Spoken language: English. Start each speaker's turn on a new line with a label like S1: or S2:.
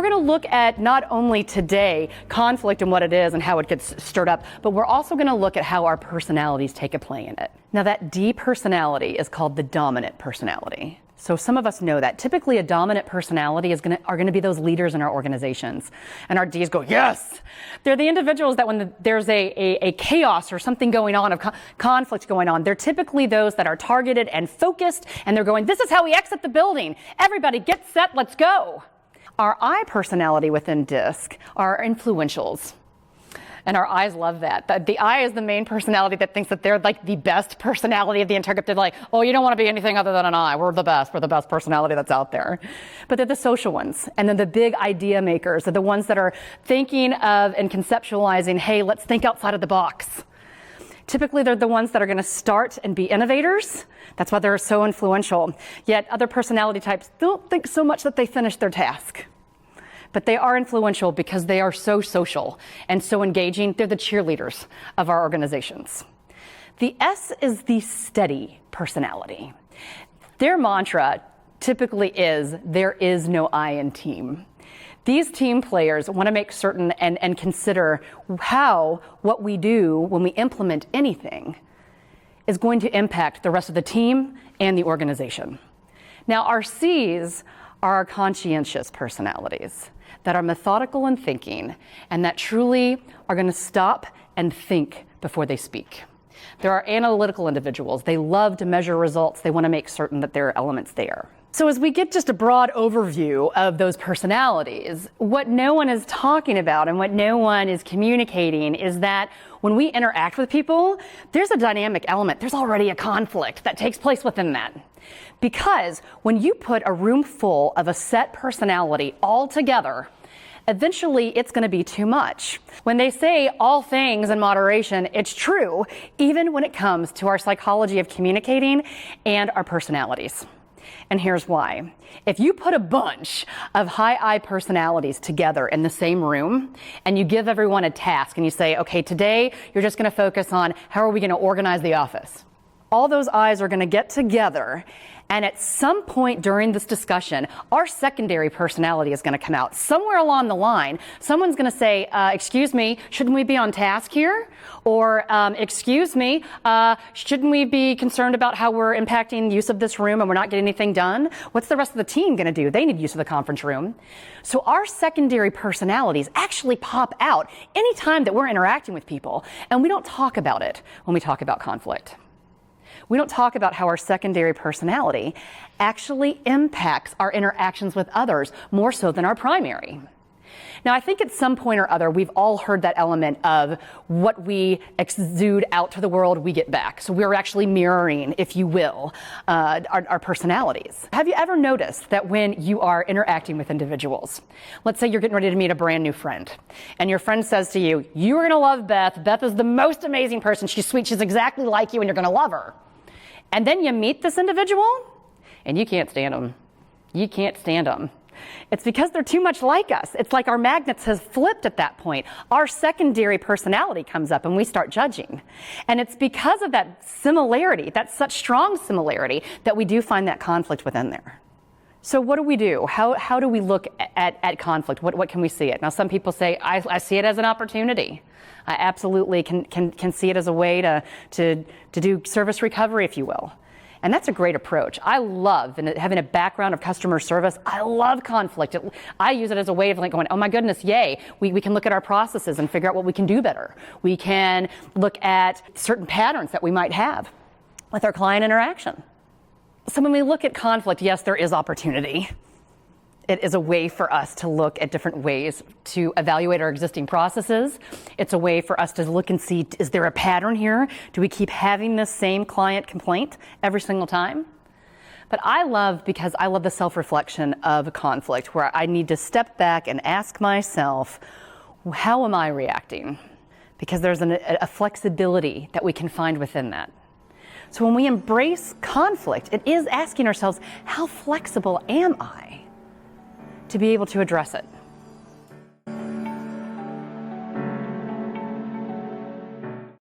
S1: we're going to look at not only today conflict and what it is and how it gets stirred up, but we're also going to look at how our personalities take a play in it. Now, that D personality is called the dominant personality. So some of us know that. Typically, a dominant personality are going to be those leaders in our organizations. And our Ds go, yes! They're the individuals that when there's a chaos or something going on, of conflict going on, they're typically those that are targeted and focused, and they're going, this is how we exit the building. Everybody get set, let's go. Our I personality within DISC are influentials. And our I's love that. The I is the main personality that thinks that they're like the best personality of the entire group. They're like, oh, you don't want to be anything other than an I. We're the best personality that's out there. But they're the social ones. And then the big idea makers. They're the ones that are thinking of and conceptualizing, hey, let's think outside of the box. Typically, they're the ones that are going to start and be innovators. That's why they're so influential. Yet other personality types don't think so much that they finish their task. But they are influential because they are so social and so engaging. They're the cheerleaders of our organizations. The S is the steady personality. Their mantra typically is, there is no I in team. These team players want to make certain and consider how what we do when we implement anything is going to impact the rest of the team and the organization. Now, our C's are our conscientious personalities that are methodical in thinking and that truly are going to stop and think before they speak. There are analytical individuals. They love to measure results. They want to make certain that there are elements there. So as we get just a broad overview of those personalities, what no one is talking about and what no one is communicating is that when we interact with people, there's a dynamic element. There's already a conflict that takes place within that. Because when you put a room full of a set personality all together, eventually it's going to be too much. When they say all things in moderation, it's true, even when it comes to our psychology of communicating and our personalities. And here's why. If you put a bunch of high I personalities together in the same room and you give everyone a task and you say, okay, today you're just going to focus on how are we going to organize the office. All those I's are going to get together, and at some point during this discussion, our secondary personality is going to come out. Somewhere along the line, someone's going to say, excuse me, shouldn't we be on task here? Or, excuse me, shouldn't we be concerned about how we're impacting the use of this room and we're not getting anything done? What's the rest of the team going to do? They need use of the conference room. So our secondary personalities actually pop out anytime that we're interacting with people, and we don't talk about it when we talk about conflict. We don't talk about how our secondary personality actually impacts our interactions with others more so than our primary. Now, I think at some point or other, we've all heard that element of what we exude out to the world, we get back. So we're actually mirroring, if you will, our personalities. Have you ever noticed that when you are interacting with individuals, let's say you're getting ready to meet a brand new friend, and your friend says to you, you're going to love Beth. Beth is the most amazing person. She's sweet. She's exactly like you, and you're going to love her. And then you meet this individual, and you can't stand them. You can't stand them. It's because they're too much like us. It's like our magnets have flipped at that point. Our secondary personality comes up, and we start judging. And it's because of that similarity, that such strong similarity, that we do find that conflict within there. So what do? How do we look at conflict? What can we see it? Now, some people say, I see it as an opportunity. I absolutely can see it as a way to do service recovery, if you will. And that's a great approach. I love, and having a background of customer service, I love conflict. I use it as a way of like going, oh my goodness, yay. We can look at our processes and figure out what we can do better. We can look at certain patterns that we might have with our client interaction. So when we look at conflict, yes, there is opportunity. It is a way for us to look at different ways to evaluate our existing processes. It's a way for us to look and see, is there a pattern here? Do we keep having this same client complaint every single time? But I love the self-reflection of conflict, where I need to step back and ask myself, how am I reacting? Because there's a flexibility that we can find within that. So when we embrace conflict, it is asking ourselves, how flexible am I to be able to address it?